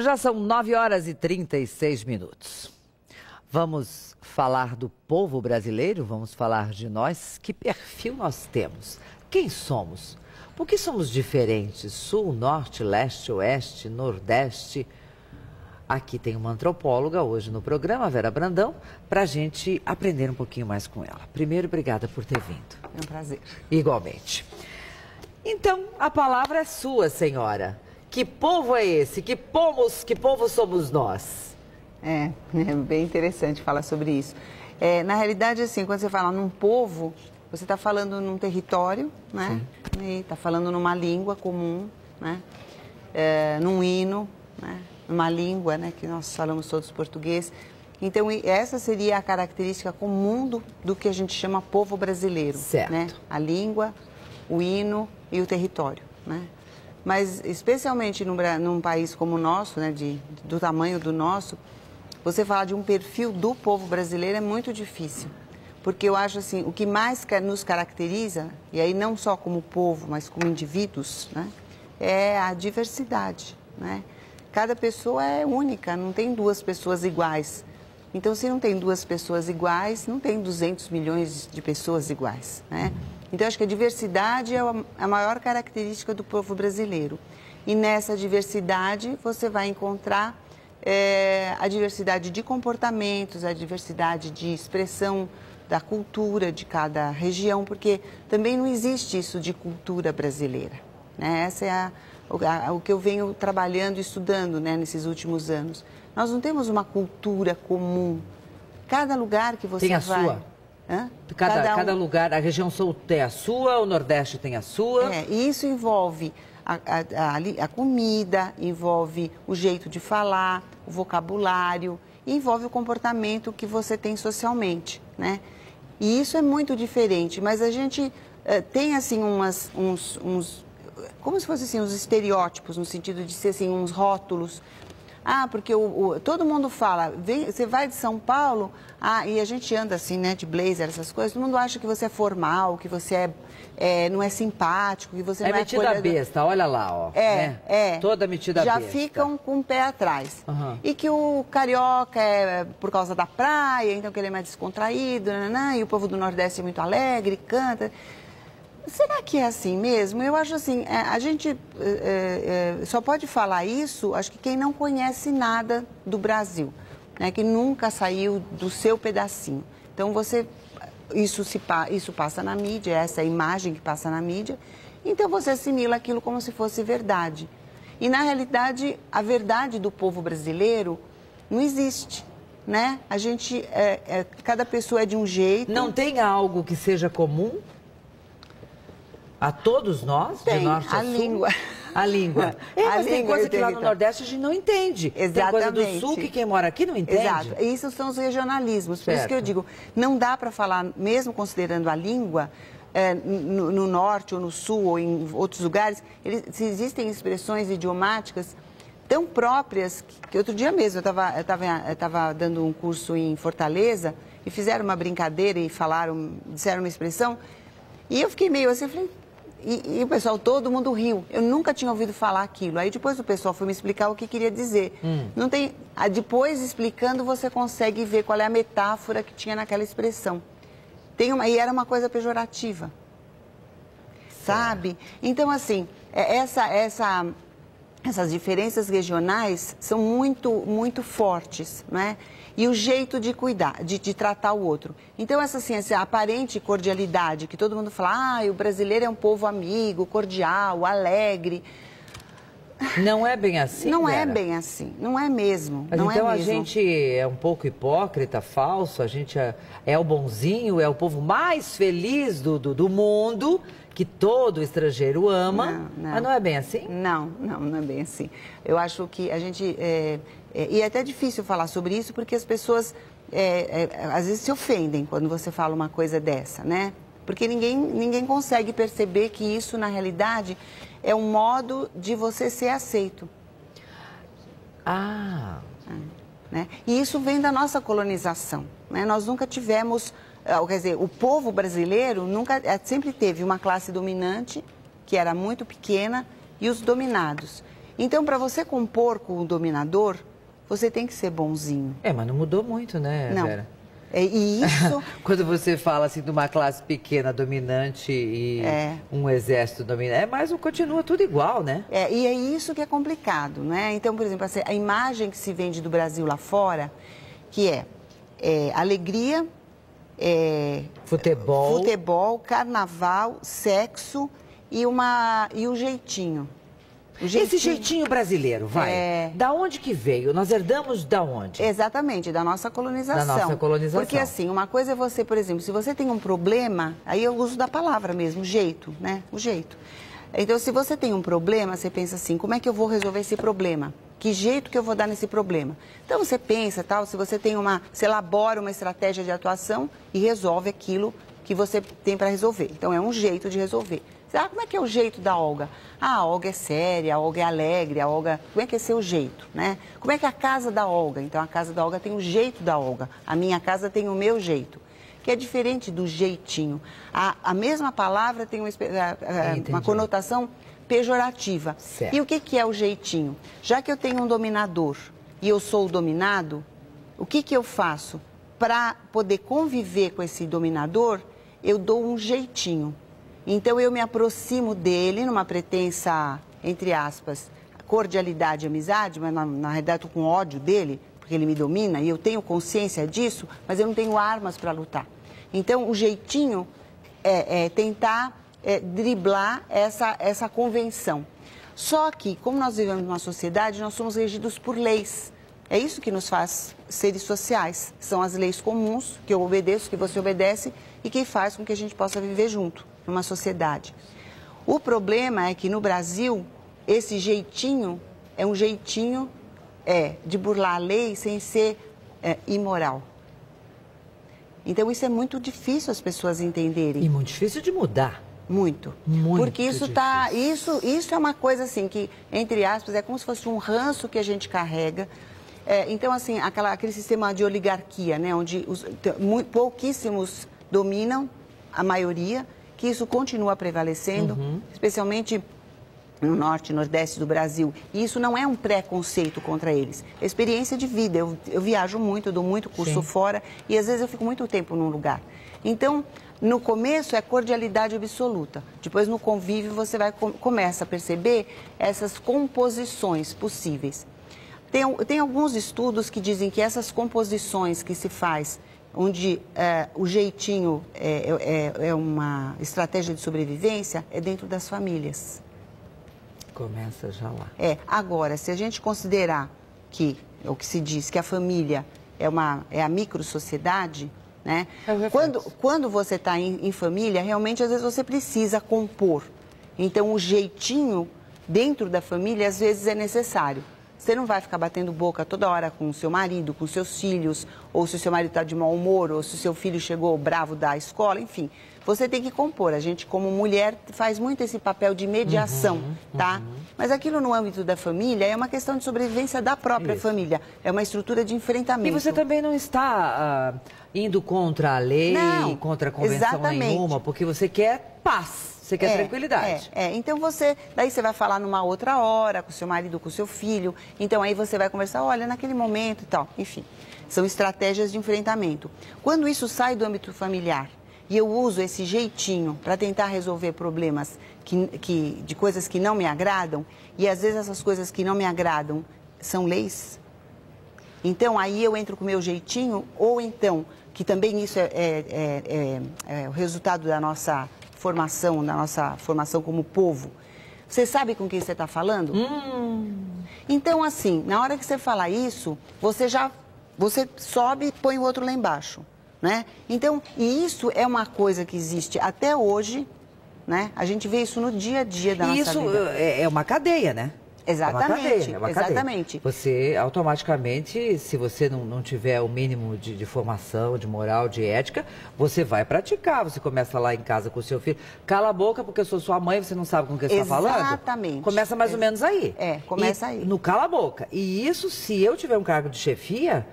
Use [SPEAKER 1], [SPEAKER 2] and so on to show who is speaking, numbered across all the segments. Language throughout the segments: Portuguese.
[SPEAKER 1] Já são 9h36. Vamos falar do povo brasileiro, vamos falar de nós. Que perfil nós temos? Quem somos? Por que somos diferentes? Sul, norte, leste, oeste, nordeste. Aqui tem uma antropóloga hoje no programa, Vera Brandão, para a gente aprender um pouquinho mais com ela. Primeiro, obrigada por ter vindo.
[SPEAKER 2] É um prazer.
[SPEAKER 1] Igualmente. Então, a palavra é sua, senhora. Que povo é esse? Que povo somos nós?
[SPEAKER 2] É bem interessante falar sobre isso. Na realidade, assim, quando você fala num povo, você está falando num território, né? E está falando numa língua comum, né? Num hino, né? Numa língua, né? Que nós falamos todos português. Então, essa seria a característica comum do que a gente chama povo brasileiro.
[SPEAKER 1] Certo.
[SPEAKER 2] Né? A língua, o hino e o território, né? Mas, especialmente num país como o nosso, né? Do tamanho do nosso, você falar de um perfil do povo brasileiro é muito difícil. Porque eu acho assim, o que mais nos caracteriza, e aí não só como povo, mas como indivíduos, né? É a diversidade, né? Cada pessoa é única, não tem duas pessoas iguais. Então, se não tem duas pessoas iguais, não tem 200 milhões de pessoas iguais, né? Então, acho que a diversidade é a maior característica do povo brasileiro. E nessa diversidade, você vai encontrar a diversidade de comportamentos, a diversidade de expressão da cultura de cada região, porque também não existe isso de cultura brasileira, né? Essa é o que eu venho trabalhando e estudando, né, nesses últimos anos. Nós não temos uma cultura comum. Cada lugar que você
[SPEAKER 1] vai...
[SPEAKER 2] Tem a
[SPEAKER 1] sua?
[SPEAKER 2] Hã?
[SPEAKER 1] Cada lugar, a região sul tem a sua, o Nordeste tem a sua.
[SPEAKER 2] E isso envolve a comida, envolve o jeito de falar, o vocabulário, e envolve o comportamento que você tem socialmente, né? E isso é muito diferente, mas a gente tem assim como se fosse assim, uns estereótipos, no sentido de ser assim, uns rótulos. Porque todo mundo fala, você vai de São Paulo, e a gente anda assim, né, de blazer, essas coisas, todo mundo acha que você é formal, que você não é simpático, que você não é
[SPEAKER 1] metida besta, olha lá, ó. Toda metida
[SPEAKER 2] já
[SPEAKER 1] besta.
[SPEAKER 2] Já ficam com o pé atrás.
[SPEAKER 1] Uhum.
[SPEAKER 2] E que o carioca é por causa da praia, então que ele é mais descontraído, e o povo do Nordeste é muito alegre, canta. Será que é assim mesmo? Eu acho assim, a gente só pode falar isso, acho que quem não conhece nada do Brasil, né, que nunca saiu do seu pedacinho. Então, isso passa na mídia, essa é a imagem que passa na mídia, então você assimila aquilo como se fosse verdade. E, na realidade, a verdade do povo brasileiro não existe, né? A gente, cada pessoa é de um jeito.
[SPEAKER 1] Não tem algo que seja comum? A todos nós,
[SPEAKER 2] tem,
[SPEAKER 1] de norte a sul?
[SPEAKER 2] Língua.
[SPEAKER 1] A língua. Mas tem coisa que lá no Nordeste a gente não entende.
[SPEAKER 2] Exatamente.
[SPEAKER 1] Tem coisa do Sul que quem mora aqui não entende.
[SPEAKER 2] Exato. E isso são os regionalismos.
[SPEAKER 1] Certo.
[SPEAKER 2] Por isso que eu digo, não dá para falar, mesmo considerando a língua, no Norte ou no Sul ou em outros lugares, existem expressões idiomáticas tão próprias que outro dia mesmo eu estava dando um curso em Fortaleza e fizeram uma brincadeira e disseram uma expressão e eu fiquei meio assim, eu falei... E o pessoal, todo mundo riu. Eu nunca tinha ouvido falar aquilo. Aí depois o pessoal foi me explicar o que queria dizer. Não tem... Depois, explicando, você consegue ver qual é a metáfora que tinha naquela expressão. E era uma coisa pejorativa. Sabe? Então, assim, essas diferenças regionais são muito, muito fortes, né? E o jeito de cuidar, de tratar o outro. Então, essa aparente cordialidade, que todo mundo fala, o brasileiro é um povo amigo, cordial, alegre.
[SPEAKER 1] Não é bem assim,
[SPEAKER 2] Não
[SPEAKER 1] Vera?
[SPEAKER 2] É bem assim, não é mesmo.
[SPEAKER 1] Mas
[SPEAKER 2] não
[SPEAKER 1] então
[SPEAKER 2] é
[SPEAKER 1] a
[SPEAKER 2] mesmo.
[SPEAKER 1] gente é um pouco hipócrita, falso, a gente é o bonzinho, é o povo mais feliz do mundo, que todo estrangeiro ama, mas não é bem assim?
[SPEAKER 2] Não é bem assim. Eu acho que a gente... e é até difícil falar sobre isso, porque as pessoas às vezes se ofendem quando você fala uma coisa dessa, né? Porque ninguém consegue perceber que isso, na realidade, é um modo de você ser aceito. Né? E isso vem da nossa colonização, né? Nós nunca tivemos... Quer dizer, o povo brasileiro sempre teve uma classe dominante, que era muito pequena, e os dominados. Então, para você compor com o dominador, você tem que ser bonzinho.
[SPEAKER 1] Mas não mudou muito, né,
[SPEAKER 2] não.
[SPEAKER 1] Vera?
[SPEAKER 2] E isso...
[SPEAKER 1] Quando você fala assim de uma classe pequena dominante e um exército dominante, continua tudo igual, né?
[SPEAKER 2] E é isso que é complicado, né? Então, por exemplo, a imagem que se vende do Brasil lá fora, que é alegria, futebol, carnaval, sexo e o jeitinho.
[SPEAKER 1] Esse jeitinho brasileiro, da onde que veio? Nós herdamos da onde?
[SPEAKER 2] Exatamente, da nossa colonização.
[SPEAKER 1] Da nossa colonização.
[SPEAKER 2] Porque assim, uma coisa é você, por exemplo, se você tem um problema, aí eu uso da palavra mesmo, jeito, né? O jeito. Então, se você tem um problema, você pensa assim, como é que eu vou resolver esse problema? Que jeito que eu vou dar nesse problema? Então, você pensa, se você você elabora uma estratégia de atuação e resolve aquilo que você tem para resolver. Então, é um jeito de resolver. Como é que é o jeito da Olga? A Olga é séria, a Olga é alegre, a Olga... Como é que é seu jeito, né? Como é que é a casa da Olga? Então, a casa da Olga tem o jeito da Olga. A minha casa tem o meu jeito, que é diferente do jeitinho. A mesma palavra tem uma conotação pejorativa.
[SPEAKER 1] Certo.
[SPEAKER 2] E o que é o jeitinho? Já que eu tenho um dominador e eu sou o dominado, o que eu faço? Para poder conviver com esse dominador, eu dou um jeitinho. Então, eu me aproximo dele numa pretensa, entre aspas, cordialidade e amizade, mas na realidade eu estou com ódio dele, porque ele me domina e eu tenho consciência disso, mas eu não tenho armas para lutar. Então, o jeitinho é tentar driblar essa convenção. Só que, como nós vivemos numa sociedade, nós somos regidos por leis. É isso que nos faz seres sociais. São as leis comuns, que eu obedeço, que você obedece, e que faz com que a gente possa viver junto numa sociedade. O problema é que no Brasil, esse jeitinho é um jeitinho de burlar a lei sem ser imoral. Então, isso é muito difícil as pessoas entenderem.
[SPEAKER 1] E muito difícil de mudar.
[SPEAKER 2] Muito. Porque isso é uma coisa assim que, entre aspas, é como se fosse um ranço que a gente carrega. Então, assim, aquele sistema de oligarquia, né, onde pouquíssimos dominam a maioria, que isso continua prevalecendo, especialmente no norte e nordeste do Brasil. E isso não é um preconceito contra eles. É experiência de vida. Eu viajo muito, dou muito curso fora e às vezes eu fico muito tempo num lugar. Então, no começo é cordialidade absoluta. Depois, no convívio, você começa a perceber essas composições possíveis. Tem alguns estudos que dizem que essas composições que se faz, onde o jeitinho é uma estratégia de sobrevivência, é dentro das famílias.
[SPEAKER 1] Começa já lá.
[SPEAKER 2] Agora, se a gente considerar que, o que se diz, que a família é a micro-sociedade, né? Quando você está em família, realmente, às vezes, você precisa compor. Então, o jeitinho dentro da família, às vezes, é necessário. Você não vai ficar batendo boca toda hora com o seu marido, com seus filhos, ou se o seu marido está de mau humor, ou se o seu filho chegou bravo da escola, enfim. Você tem que compor. A gente, como mulher, faz muito esse papel de mediação, tá? Mas aquilo no âmbito da família é uma questão de sobrevivência da própria família. É uma estrutura de enfrentamento.
[SPEAKER 1] E você também não está indo contra a lei, contra a convenção nenhuma, porque você quer paz. Você quer tranquilidade.
[SPEAKER 2] Então daí você vai falar numa outra hora com o seu marido, com o seu filho. Então aí você vai conversar, olha, naquele momento e tal. Enfim, são estratégias de enfrentamento. Quando isso sai do âmbito familiar e eu uso esse jeitinho para tentar resolver problemas de coisas que não me agradam, e às vezes essas coisas que não me agradam são leis, então aí eu entro com o meu jeitinho, ou então, que também isso é o resultado da nossa formação como povo. Você sabe com quem você está falando? Então, assim, na hora que você falar isso, você sobe e põe o outro lá embaixo, né? Então, e isso é uma coisa que existe até hoje, né? A gente vê isso no dia a dia da nossa vida.
[SPEAKER 1] E isso é uma cadeia, né?
[SPEAKER 2] Exatamente,
[SPEAKER 1] é uma
[SPEAKER 2] exatamente.
[SPEAKER 1] Cadeia. Você, automaticamente, se você não tiver o mínimo de formação, de moral, de ética, você vai praticar. Você começa lá em casa com o seu filho, cala a boca porque eu sou sua mãe, você não sabe com o que você está falando?
[SPEAKER 2] Exatamente.
[SPEAKER 1] Começa mais ou menos aí.
[SPEAKER 2] Começa aí.
[SPEAKER 1] No cala a boca. E isso, se eu tiver um cargo de chefia,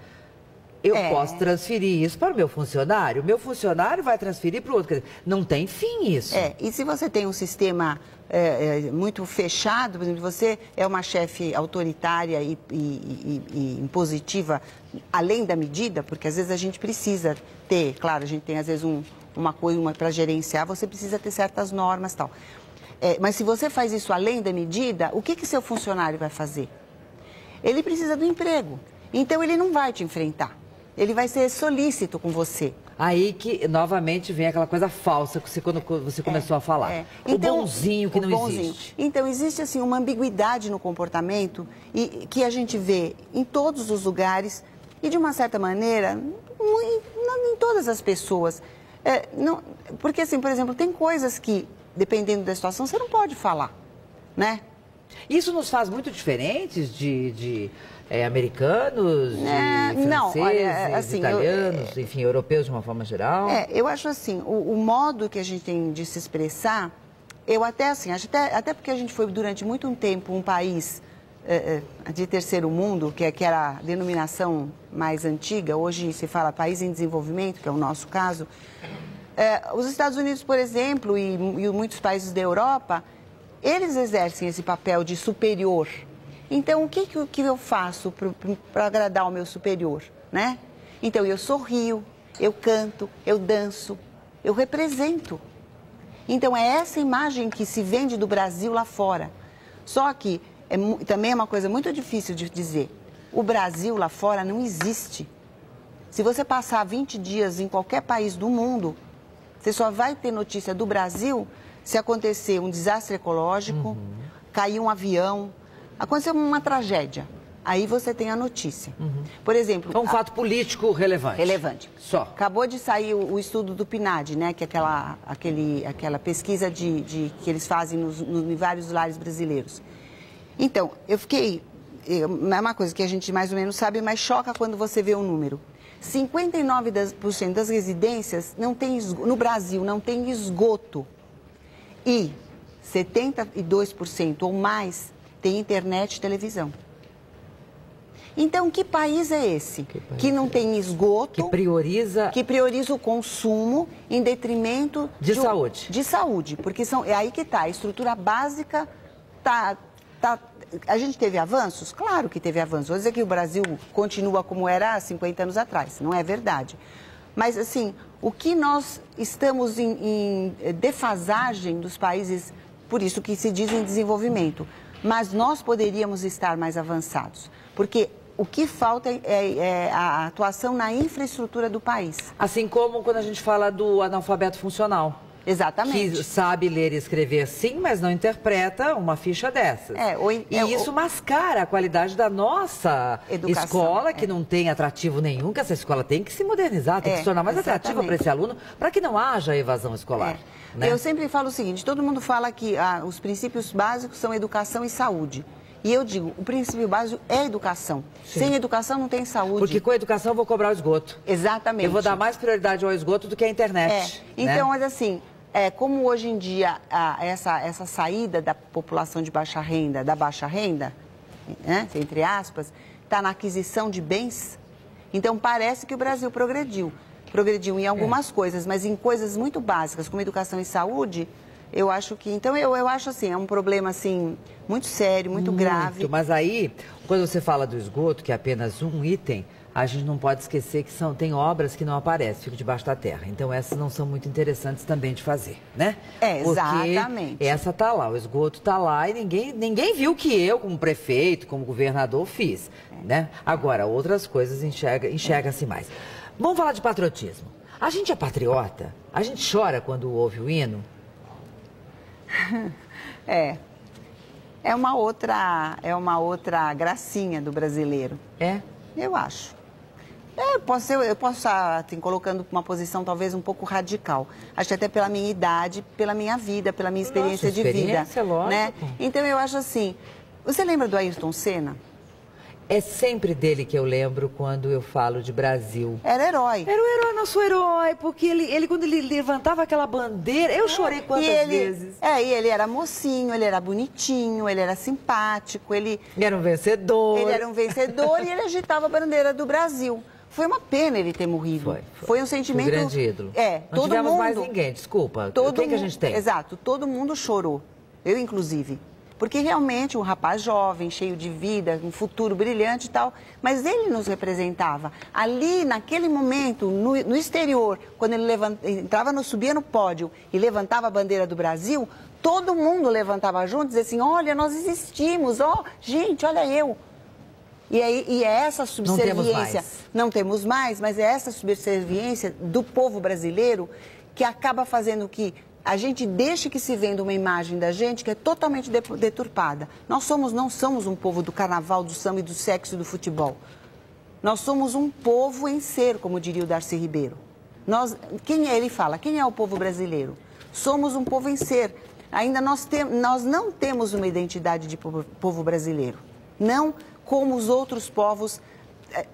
[SPEAKER 1] eu posso transferir isso para o meu funcionário vai transferir para o outro. Quer dizer, não tem fim isso.
[SPEAKER 2] E se você tem um sistema muito fechado, por exemplo, você é uma chefe autoritária e impositiva além da medida, porque às vezes a gente precisa ter, claro, a gente tem às vezes uma coisa para gerenciar, você precisa ter certas normas e tal. Mas se você faz isso além da medida, o que seu funcionário vai fazer? Ele precisa do emprego, então ele não vai te enfrentar, ele vai ser solícito com você.
[SPEAKER 1] Aí que, novamente, vem aquela coisa falsa que você, quando você começou a falar. Então, o bonzinho que não existe.
[SPEAKER 2] Então, existe, assim, uma ambiguidade no comportamento e que a gente vê em todos os lugares e, de uma certa maneira, em todas as pessoas. Porque, assim, por exemplo, tem coisas que, dependendo da situação, você não pode falar, né?
[SPEAKER 1] Isso nos faz muito diferentes de americanos, de franceses,
[SPEAKER 2] não, olha, assim,
[SPEAKER 1] italianos, enfim, europeus de uma forma geral?
[SPEAKER 2] Eu acho assim, o modo que a gente tem de se expressar, eu até assim, até porque a gente foi durante muito tempo um país de terceiro mundo, que era a denominação mais antiga, hoje se fala país em desenvolvimento, que é o nosso caso. Os Estados Unidos, por exemplo, e muitos países da Europa, eles exercem esse papel de superior. Então, o que eu faço para agradar o meu superior, né? Então, eu sorrio, eu canto, eu danço, eu represento. Então, é essa imagem que se vende do Brasil lá fora. Só que também é uma coisa muito difícil de dizer. O Brasil lá fora não existe. Se você passar 20 dias em qualquer país do mundo, você só vai ter notícia do Brasil se acontecer um desastre ecológico, cair um avião, aconteceu uma tragédia, aí você tem a notícia. Por exemplo...
[SPEAKER 1] É um fato político relevante.
[SPEAKER 2] Relevante.
[SPEAKER 1] Só.
[SPEAKER 2] Acabou de sair o estudo do PNAD, né, que é aquela pesquisa que eles fazem em vários lares brasileiros. Então, eu fiquei... É uma coisa que a gente mais ou menos sabe, mas choca quando você vê o número. 59% das residências no Brasil não tem esgoto. E 72% ou mais tem internet e televisão. Então, que país é esse? Que não tem esgoto... Que prioriza o consumo em detrimento...
[SPEAKER 1] De saúde.
[SPEAKER 2] De saúde, porque é aí que está. A estrutura básica A gente teve avanços? Claro que teve avanços. Vou dizer que o Brasil continua como era há 50 anos atrás. Não é verdade. Mas, assim, o que nós estamos em defasagem dos países, por isso que se diz em desenvolvimento. Mas nós poderíamos estar mais avançados, porque o que falta é a atuação na infraestrutura do país.
[SPEAKER 1] Assim como quando a gente fala do analfabeto funcional.
[SPEAKER 2] Exatamente.
[SPEAKER 1] Que sabe ler e escrever sim, mas não interpreta uma ficha dessas. Isso mascara a qualidade da nossa educação, escola, que não tem atrativo nenhum, que essa escola tem que se modernizar, tem que se tornar mais atrativa para esse aluno, para que não haja evasão escolar. Né?
[SPEAKER 2] Eu sempre falo o seguinte, todo mundo fala que os princípios básicos são educação e saúde. E eu digo, o princípio básico é educação. Sim. Sem educação não tem saúde.
[SPEAKER 1] Porque com a educação eu vou cobrar o esgoto.
[SPEAKER 2] Exatamente.
[SPEAKER 1] Eu vou dar mais prioridade ao esgoto do que à internet.
[SPEAKER 2] Então, mas assim, como hoje em dia essa saída da população de baixa renda, né, entre aspas, está na aquisição de bens, então parece que o Brasil progrediu. Progrediu em algumas coisas, mas em coisas muito básicas, como educação e saúde, eu acho que... Então, eu acho assim, é um problema assim, muito sério, muito grave.
[SPEAKER 1] Mas aí, quando você fala do esgoto, que é apenas um item, a gente não pode esquecer que tem obras que não aparecem, ficam debaixo da terra. Então, essas não são muito interessantes também de fazer, né?
[SPEAKER 2] Exatamente.
[SPEAKER 1] Porque essa tá lá, o esgoto tá lá e ninguém viu que eu, como prefeito, como governador, fiz, né? Agora, outras coisas enxerga-se mais. Vamos falar de patriotismo. A gente é patriota? A gente chora quando ouve o hino?
[SPEAKER 2] É uma outra gracinha do brasileiro. Eu acho. Eu posso estar colocando uma posição talvez um pouco radical. Acho que até pela minha idade, pela minha vida, pela minha experiência de vida.
[SPEAKER 1] Lógico.
[SPEAKER 2] Né? Então eu acho assim, você lembra do Ayrton Senna?
[SPEAKER 1] É sempre dele que eu lembro quando eu falo de Brasil.
[SPEAKER 2] Era herói.
[SPEAKER 1] Era o herói, nosso herói, porque ele quando ele levantava aquela bandeira, eu chorei quantas vezes.
[SPEAKER 2] E ele era mocinho, ele era bonitinho, ele era simpático, ele
[SPEAKER 1] era um vencedor.
[SPEAKER 2] Ele era um vencedor e ele agitava a bandeira do Brasil. Foi uma pena ele ter morrido. Foi um sentimento...
[SPEAKER 1] Foi um grande ídolo.
[SPEAKER 2] Não
[SPEAKER 1] tivemos mais ninguém, desculpa. Quem que a gente tem?
[SPEAKER 2] Exato, todo mundo chorou. eu inclusive. Porque realmente um rapaz jovem, cheio de vida, um futuro brilhante e tal, mas ele nos representava. Ali, naquele momento, no exterior, quando ele subia no pódio e levantava a bandeira do Brasil, todo mundo levantava junto e dizia assim, olha, nós existimos, ó, gente, olha eu. E é essa subserviência, não temos mais, mas é essa subserviência do povo brasileiro que acaba fazendo que a gente deixa que se venda uma imagem da gente que é totalmente deturpada. Não somos um povo do carnaval, do samba e do sexo e do futebol. Nós somos um povo em ser, como diria o Darcy Ribeiro. Ele fala, quem é o povo brasileiro? Somos um povo em ser. Ainda nós não temos uma identidade de povo brasileiro. Não como os outros povos.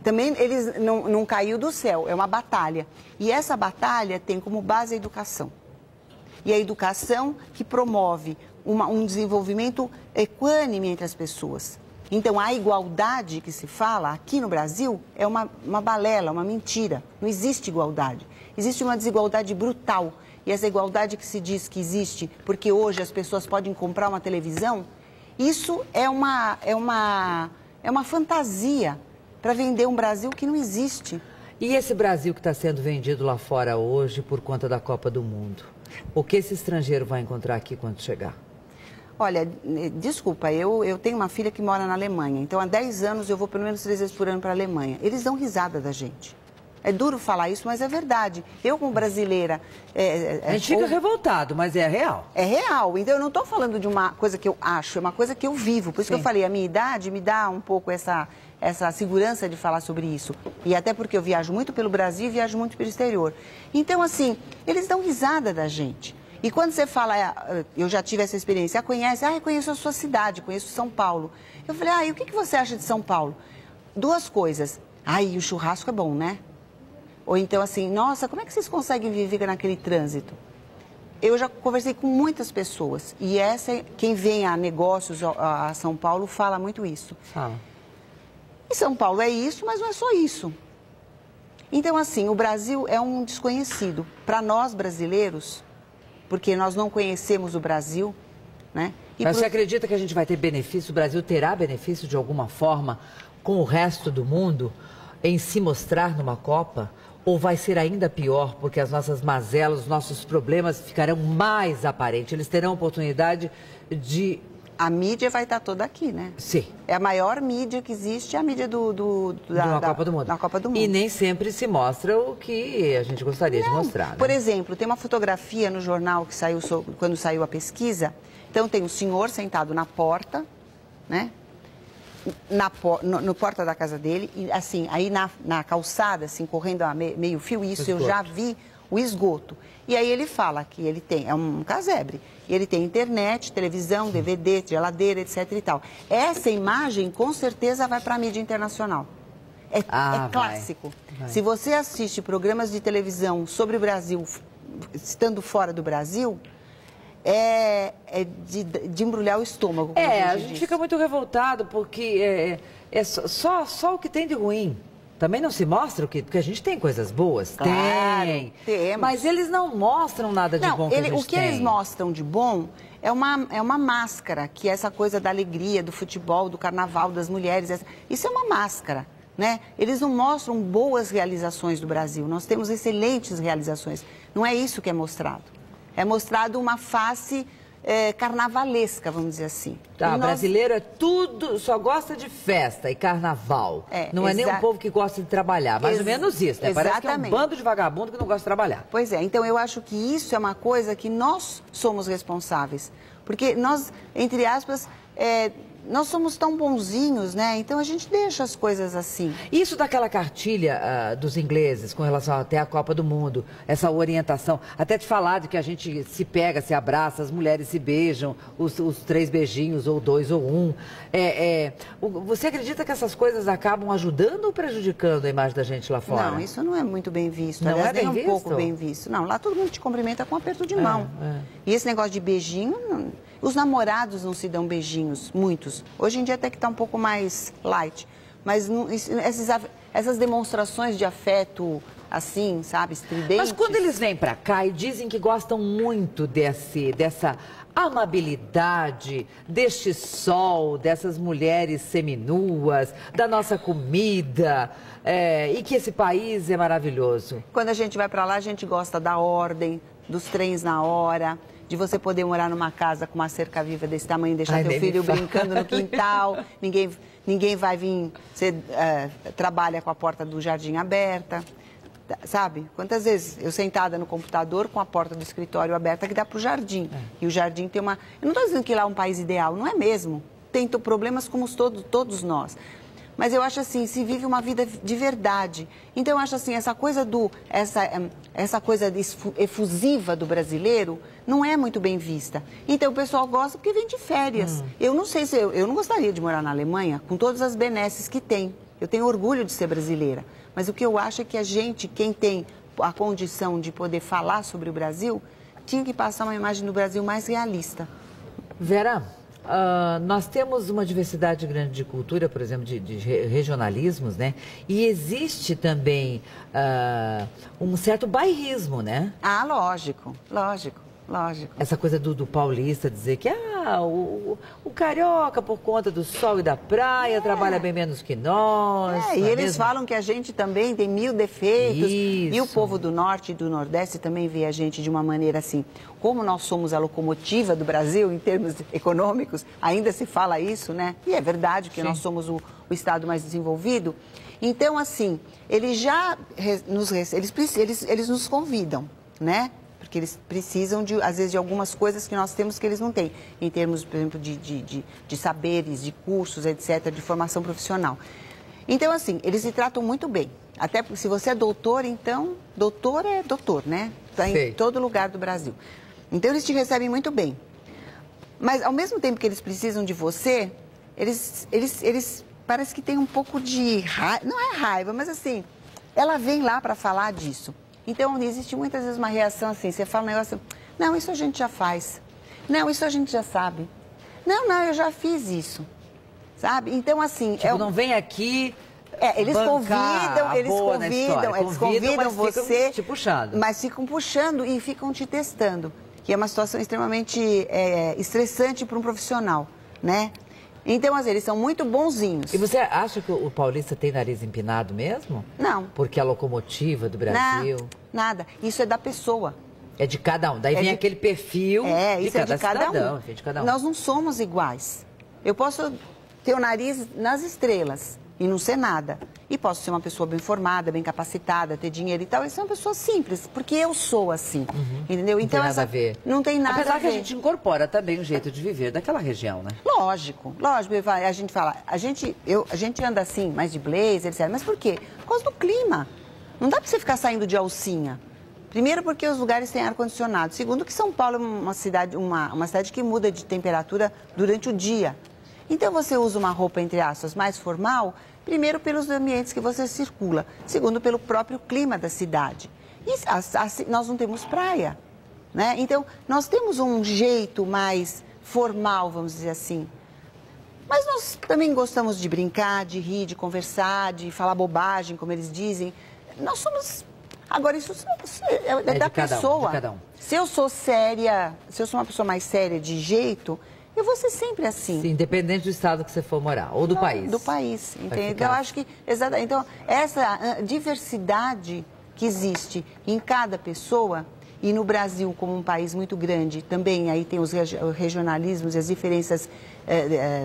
[SPEAKER 2] Também eles não caiu do céu, é uma batalha. E essa batalha tem como base a educação. E a educação que promove um desenvolvimento equânime entre as pessoas. Então, a igualdade que se fala aqui no Brasil é uma balela, uma mentira. Não existe igualdade. Existe uma desigualdade brutal. E essa igualdade que se diz que existe porque hoje as pessoas podem comprar uma televisão, isso é uma fantasia para vender um Brasil que não existe.
[SPEAKER 1] E esse Brasil que está sendo vendido lá fora hoje por conta da Copa do Mundo? O que esse estrangeiro vai encontrar aqui quando chegar?
[SPEAKER 2] Olha, desculpa, eu tenho uma filha que mora na Alemanha, então há 10 anos eu vou pelo menos 3 vezes por ano para a Alemanha. Eles dão risada da gente. É duro falar isso, mas é verdade. Eu, como brasileira...
[SPEAKER 1] a gente fica revoltado, mas é real.
[SPEAKER 2] É real. Então, eu não estou falando de uma coisa que eu acho, é uma coisa que eu vivo. Por isso que eu falei, a minha idade me dá um pouco essa segurança de falar sobre isso. E até porque eu viajo muito pelo Brasil e viajo muito pelo exterior. Então, assim, eles dão risada da gente. E quando você fala, eu já tive essa experiência, eu conheço a sua cidade, conheço São Paulo. Eu falei, e o que você acha de São Paulo? 2 coisas. E o churrasco é bom, né? Ou então assim, nossa, como é que vocês conseguem viver naquele trânsito? Eu já conversei com muitas pessoas e quem vem a negócios a São Paulo fala muito isso. E São Paulo é isso, mas não é só isso. Então assim, o Brasil é um desconhecido. Para nós brasileiros, porque nós não conhecemos o Brasil, né?
[SPEAKER 1] Mas você acredita que a gente vai ter benefício, o Brasil terá benefício de alguma forma com o resto do mundo em se mostrar numa Copa? Ou vai ser ainda pior, porque as nossas mazelas, os nossos problemas ficarão mais aparentes? Eles terão oportunidade de...
[SPEAKER 2] A mídia vai estar toda aqui, né?
[SPEAKER 1] Sim.
[SPEAKER 2] É a maior mídia que existe, a mídia da
[SPEAKER 1] Copa do Mundo.
[SPEAKER 2] Da Copa do Mundo.
[SPEAKER 1] E nem sempre se mostra o que a gente gostaria de mostrar, né?
[SPEAKER 2] Por exemplo, tem uma fotografia no jornal que saiu quando saiu a pesquisa. Então, tem um senhor sentado na porta, né? No porta da casa dele, e assim, aí na calçada, assim, correndo a meio fio, isso eu já vi o esgoto. E aí ele fala que ele é um casebre, e ele tem internet, televisão, DVD, geladeira, etc e tal. Essa imagem, com certeza, vai para a mídia internacional. É clássico. Vai. Se você assiste programas de televisão sobre o Brasil, estando fora do Brasil... É de embrulhar o estômago.
[SPEAKER 1] A gente fica muito revoltado porque só o que tem de ruim. Também não se mostra porque a gente tem coisas boas.
[SPEAKER 2] Claro, temos.
[SPEAKER 1] Mas eles não mostram nada de bom que a gente tem.
[SPEAKER 2] O que eles mostram de bom é uma máscara, que é essa coisa da alegria, do futebol, do carnaval, das mulheres. Isso é uma máscara, né? Eles não mostram boas realizações do Brasil. Nós temos excelentes realizações. Não é isso que é mostrado. É mostrado uma face carnavalesca, vamos dizer assim.
[SPEAKER 1] Brasileiro é tudo, só gosta de festa e carnaval. Não é nem um povo que gosta de trabalhar, mais ou menos isso, né? Parece que é um bando de vagabundo que não gosta de trabalhar.
[SPEAKER 2] Pois é, então eu acho que isso é uma coisa que nós somos responsáveis. Porque nós, entre aspas, nós somos tão bonzinhos, né? Então a gente deixa as coisas assim.
[SPEAKER 1] Isso daquela cartilha dos ingleses com relação até à Copa do Mundo, essa orientação, até te falar de que a gente se pega, se abraça, as mulheres se beijam, os 3 beijinhos, ou 2 ou 1. Você acredita que essas coisas acabam ajudando ou prejudicando a imagem da gente lá fora?
[SPEAKER 2] Não, isso não é muito bem visto.
[SPEAKER 1] Não
[SPEAKER 2] Aliás,
[SPEAKER 1] é bem
[SPEAKER 2] nem
[SPEAKER 1] visto?
[SPEAKER 2] Um pouco bem visto. Não, lá todo mundo te cumprimenta com um aperto de mão. E esse negócio de beijinho, os namorados não se dão beijinhos, muitos. Hoje em dia até que está um pouco mais light. Mas essas demonstrações de afeto assim, sabe, estridentes.
[SPEAKER 1] Mas quando eles vêm para cá e dizem que gostam muito dessa amabilidade, deste sol, dessas mulheres seminuas, da nossa comida, e que esse país é maravilhoso.
[SPEAKER 2] Quando a gente vai para lá, a gente gosta da ordem, dos trens na hora, de você poder morar numa casa com uma cerca viva desse tamanho e deixar teu filho brincando no quintal, ninguém vai vir, você trabalha com a porta do jardim aberta, sabe? Quantas vezes eu sentada no computador com a porta do escritório aberta que dá para o jardim, e o jardim tem uma... Eu não estou dizendo que lá é um país ideal, não é mesmo, tem problemas como todos nós. Mas eu acho assim, se vive uma vida de verdade. Então eu acho assim, essa coisa efusiva do brasileiro não é muito bem vista. Então o pessoal gosta porque vem de férias. Eu não sei se eu não gostaria de morar na Alemanha com todas as benesses que tem. Eu tenho orgulho de ser brasileira. Mas o que eu acho é que a gente, quem tem a condição de poder falar sobre o Brasil, tinha que passar uma imagem do Brasil mais realista.
[SPEAKER 1] Vera, nós temos uma diversidade grande de cultura, por exemplo, de regionalismos, né? E existe também um certo bairrismo, né?
[SPEAKER 2] Ah, lógico, lógico. Lógico.
[SPEAKER 1] Essa coisa do paulista dizer que o carioca, por conta do sol e da praia, trabalha bem menos que nós.
[SPEAKER 2] E eles falam que a gente também tem 1000 defeitos.
[SPEAKER 1] Isso.
[SPEAKER 2] E o povo do norte e do nordeste também vê a gente de uma maneira assim. Como nós somos a locomotiva do Brasil em termos econômicos, ainda se fala isso, né? E é verdade que nós somos o estado mais desenvolvido. Então, assim, eles já eles nos convidam, né? Porque eles precisam, às vezes, de algumas coisas que nós temos que eles não têm, em termos, por exemplo, de saberes, de cursos, etc., de formação profissional. Então, assim, eles se tratam muito bem. Até porque se você é doutor, então, doutor é doutor, né? Está em todo lugar do Brasil. Então, eles te recebem muito bem. Mas, ao mesmo tempo que eles precisam de você, eles parece que têm um pouco de raiva, não é raiva, mas assim, ela vem lá para falar disso. Então, existe muitas vezes uma reação assim, você fala um negócio, não, isso a gente já faz. Não, isso a gente já sabe. Não, eu já fiz isso. Sabe? Então, assim...
[SPEAKER 1] Tipo, não vem aqui...
[SPEAKER 2] eles convidam você,
[SPEAKER 1] te puxando.
[SPEAKER 2] Mas ficam puxando e ficam te testando. Que é uma situação extremamente estressante para um profissional, né? Então, às vezes, eles são muito bonzinhos.
[SPEAKER 1] E você acha que o paulista tem nariz empinado mesmo?
[SPEAKER 2] Não.
[SPEAKER 1] Porque é a locomotiva do Brasil?
[SPEAKER 2] Não, nada. Isso é da pessoa.
[SPEAKER 1] É de cada um. Daí vem aquele perfil de cada cidadão.
[SPEAKER 2] É de cada um. Nós não somos iguais. Eu posso ter o nariz nas estrelas e não ser nada. E posso ser uma pessoa bem formada, bem capacitada, ter dinheiro e tal. E ser uma pessoa simples, porque eu sou assim. Entendeu? Então,
[SPEAKER 1] não tem nada a ver.
[SPEAKER 2] Não tem nada a ver.
[SPEAKER 1] Apesar que a gente incorpora também o jeito de viver daquela região, né?
[SPEAKER 2] Lógico. A gente fala, a gente anda assim, mais de blazer, etc. Mas por quê? Por causa do clima. Não dá para você ficar saindo de alcinha. Primeiro, porque os lugares têm ar-condicionado. Segundo, que São Paulo é uma cidade que muda de temperatura durante o dia. Então, você usa uma roupa, entre aspas, mais formal, primeiro, pelos ambientes que você circula. Segundo, pelo próprio clima da cidade. E nós não temos praia, né? Então, nós temos um jeito mais formal, vamos dizer assim. Mas nós também gostamos de brincar, de rir, de conversar, de falar bobagem, como eles dizem. Nós somos... Agora, isso é da pessoa.
[SPEAKER 1] De cada um.
[SPEAKER 2] Se eu sou séria, se eu sou uma pessoa mais séria de jeito... Eu vou ser sempre assim.
[SPEAKER 1] Sim, independente do estado que você for morar, ou do país.
[SPEAKER 2] Do país, entende? Então, eu acho que, exatamente, então, essa diversidade que existe em cada pessoa, e no Brasil, como um país muito grande, também aí tem os regionalismos e as diferenças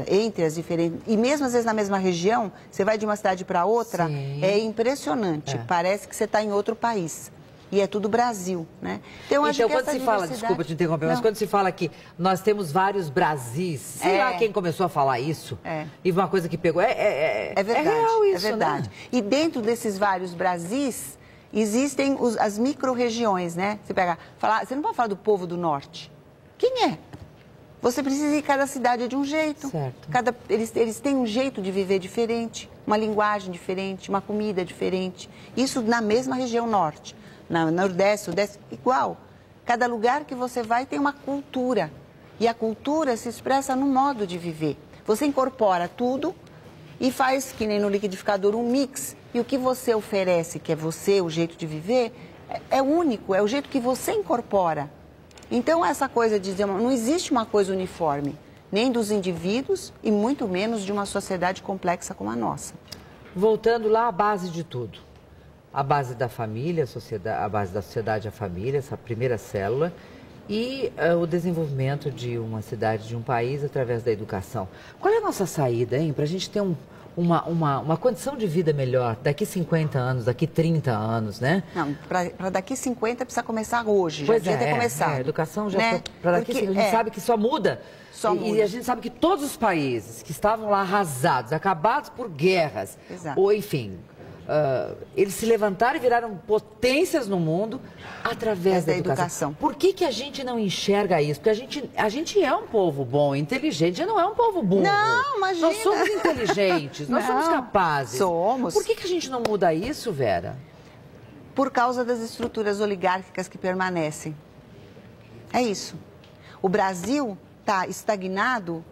[SPEAKER 2] entre as diferentes... E mesmo, às vezes, na mesma região, você vai de uma cidade para outra, é impressionante. Parece que você está em outro país. E é tudo Brasil, né?
[SPEAKER 1] Então quando se fala, desculpa te interromper, mas quando se fala que nós temos vários Brasis, sei lá quem começou a falar isso, e uma coisa que pegou, é
[SPEAKER 2] verdade,
[SPEAKER 1] real isso,
[SPEAKER 2] é verdade. Né? E dentro desses vários Brasis, existem as micro-regiões, né? Você não pode falar do povo do norte. Quem é? Você precisa ir, cada cidade é de um jeito.
[SPEAKER 1] Certo.
[SPEAKER 2] Eles têm um jeito de viver diferente, uma linguagem diferente, uma comida diferente. Isso na mesma região norte. Na Nordeste, Sudeste, igual. Cada lugar que você vai tem uma cultura. E a cultura se expressa no modo de viver. Você incorpora tudo e faz, que nem no liquidificador, um mix E o que você oferece, que é você, o jeito de viver, é único, é o jeito que você incorpora. Então, essa coisa de dizer, não existe uma coisa uniforme, nem dos indivíduos e muito menos de uma sociedade complexa como a nossa.
[SPEAKER 1] Voltando lá à base de tudo. A base da família, a base da sociedade, a família, essa primeira célula, e o desenvolvimento de uma cidade, de um país, através da educação. Qual é a nossa saída, hein, para a gente ter uma condição de vida melhor daqui 50 anos, daqui 30 anos, né?
[SPEAKER 2] Não, para daqui 50 precisa começar hoje, já
[SPEAKER 1] pois
[SPEAKER 2] devia ter começado.
[SPEAKER 1] A educação já,
[SPEAKER 2] né?
[SPEAKER 1] para daqui 50 a gente sabe que só muda. E a gente sabe que todos os países que estavam lá arrasados, acabados por guerras, ou enfim, eles se levantaram e viraram potências no mundo através da educação. Por que a gente não enxerga isso? Porque a gente é um povo bom, inteligente, a gente não é um povo burro.
[SPEAKER 2] Não, imagina.
[SPEAKER 1] Nós somos inteligentes, nós somos capazes.
[SPEAKER 2] Somos.
[SPEAKER 1] Por que a gente não muda isso, Vera?
[SPEAKER 2] Por causa das estruturas oligárquicas que permanecem. É isso. O Brasil está estagnado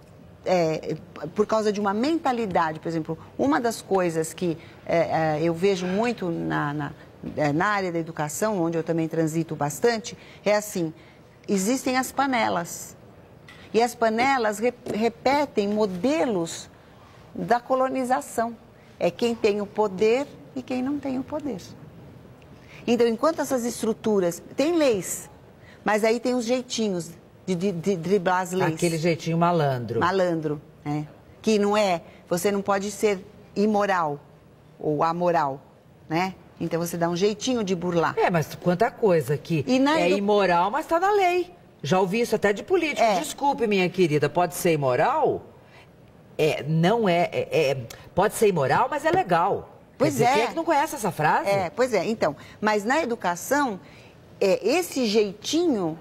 [SPEAKER 2] por causa de uma mentalidade. Por exemplo, uma das coisas que eu vejo muito na área da educação, onde eu também transito bastante, é assim, existem as panelas. E as panelas repetem modelos da colonização. É quem tem o poder e quem não tem o poder. Então, enquanto essas estruturas... Tem leis, mas aí tem os jeitinhos de driblar as leis.
[SPEAKER 1] Aquele jeitinho malandro.
[SPEAKER 2] Malandro, né? Que não é... Você não pode ser imoral ou amoral, né? Então, você dá um jeitinho de burlar.
[SPEAKER 1] Mas quanta coisa que imoral, mas está na lei. Já ouvi isso até de político. Desculpe, minha querida, pode ser imoral? Pode ser imoral, mas é legal.
[SPEAKER 2] Pois é.
[SPEAKER 1] Quem é que não conhece essa frase?
[SPEAKER 2] Pois é. Então, mas na educação, esse jeitinho...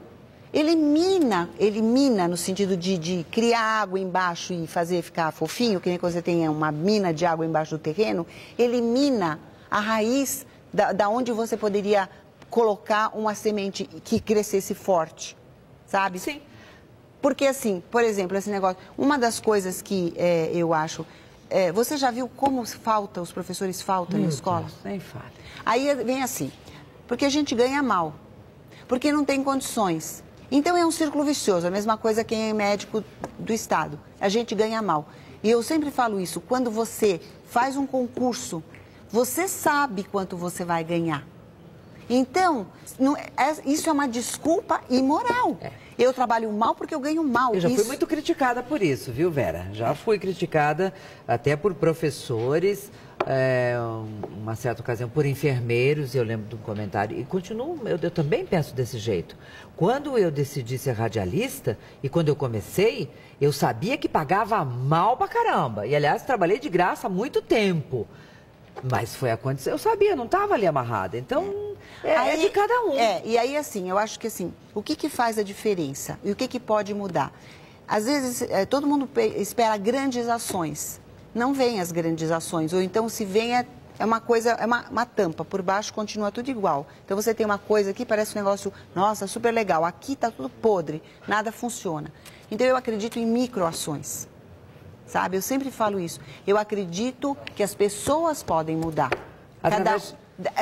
[SPEAKER 2] Elimina no sentido de criar água embaixo e fazer ficar fofinho, que nem quando você tem uma mina de água embaixo do terreno, elimina a raiz da onde você poderia colocar uma semente que crescesse forte, sabe?
[SPEAKER 1] Sim.
[SPEAKER 2] Porque assim, por exemplo, esse negócio, uma das coisas que eu acho, você já viu como os professores faltam na escola?
[SPEAKER 1] Deus, nem fale.
[SPEAKER 2] Aí vem assim, porque a gente ganha mal, porque não tem condições. Então é um círculo vicioso, a mesma coisa quem é médico do Estado. A gente ganha mal. E eu sempre falo isso, quando você faz um concurso, você sabe quanto você vai ganhar. Então, isso é uma desculpa imoral. Eu trabalho mal porque eu ganho mal.
[SPEAKER 1] Eu já fui muito criticada por isso, viu, Vera? Já fui criticada até por professores, uma certa ocasião por enfermeiros, eu lembro de um comentário. E continuo, eu também penso desse jeito. Quando eu decidi ser radialista e quando eu comecei, eu sabia que pagava mal pra caramba. E, aliás, trabalhei de graça há muito tempo. Mas foi a condição, eu sabia, não estava ali amarrada. Então, é de cada um.
[SPEAKER 2] E aí, assim, eu acho que, assim, o que faz a diferença? E o que pode mudar? Às vezes, todo mundo espera grandes ações. Não vem as grandes ações. Ou então, se vem, é uma coisa, é uma tampa. Por baixo continua tudo igual. Então, você tem uma coisa aqui, parece um negócio, nossa, super legal. Aqui está tudo podre, nada funciona. Então, eu acredito em microações. Sabe, eu sempre falo isso. Eu acredito que as pessoas podem mudar.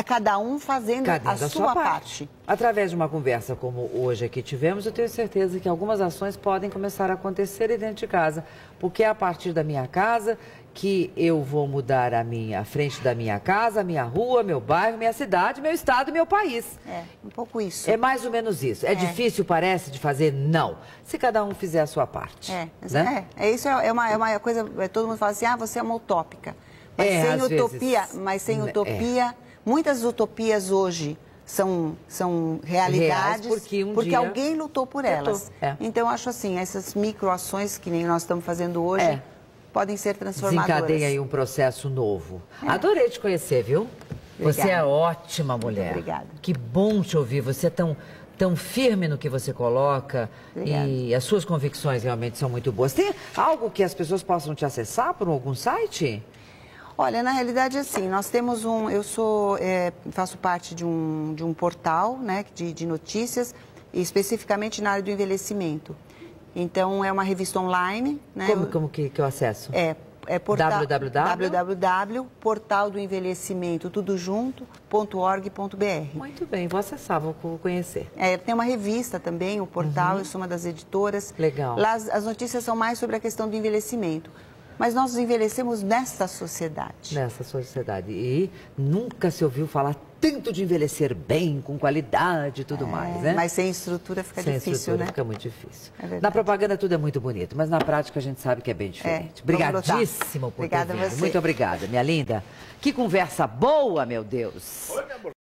[SPEAKER 2] Cada um fazendo a sua parte.
[SPEAKER 1] Através de uma conversa como hoje aqui tivemos, eu tenho certeza que algumas ações podem começar a acontecer dentro de casa. Porque é a partir da minha casa que eu vou mudar a frente da minha casa, a minha rua, meu bairro, minha cidade, meu estado e meu país.
[SPEAKER 2] Um pouco isso.
[SPEAKER 1] É mais ou menos isso. É difícil, parece, de fazer? Não. Se cada um fizer a sua parte.
[SPEAKER 2] Isso é uma coisa, todo mundo fala assim, você é uma utópica. Mas sem utopia, muitas utopias hoje são realidades porque alguém lutou por elas. Então, eu acho assim, essas microações que nem nós estamos fazendo hoje, podem ser transformadoras.
[SPEAKER 1] Desencadeia aí um processo novo. Adorei te conhecer, viu? Obrigada. Você é ótima mulher.
[SPEAKER 2] Obrigada.
[SPEAKER 1] Que bom te ouvir. Você é tão firme no que você coloca.
[SPEAKER 2] Obrigada.
[SPEAKER 1] E as suas convicções realmente são muito boas. Tem algo que as pessoas possam te acessar por algum site?
[SPEAKER 2] Olha, na realidade, assim, nós temos faço parte de um portal, né, de notícias, especificamente na área do envelhecimento. Então, é uma revista online, né?
[SPEAKER 1] Como que eu acesso?
[SPEAKER 2] www.portaldoenvelhecimento, tudo junto.org.br.
[SPEAKER 1] Muito bem, vou acessar, vou conhecer.
[SPEAKER 2] Tem uma revista também, o portal, eu sou uma das editoras.
[SPEAKER 1] Legal.
[SPEAKER 2] Lá as notícias são mais sobre a questão do envelhecimento. Mas nós envelhecemos nesta sociedade.
[SPEAKER 1] Nessa sociedade. E nunca se ouviu falar tanto de envelhecer bem, com qualidade e tudo mais, né?
[SPEAKER 2] Mas sem estrutura fica difícil, né?
[SPEAKER 1] Fica muito difícil.
[SPEAKER 2] É
[SPEAKER 1] Na propaganda tudo é muito bonito, mas na prática a gente sabe que é bem diferente. Obrigadíssimo por ter vindo. Muito obrigada, minha linda. Que conversa boa, meu Deus.
[SPEAKER 3] Oi, meu amor.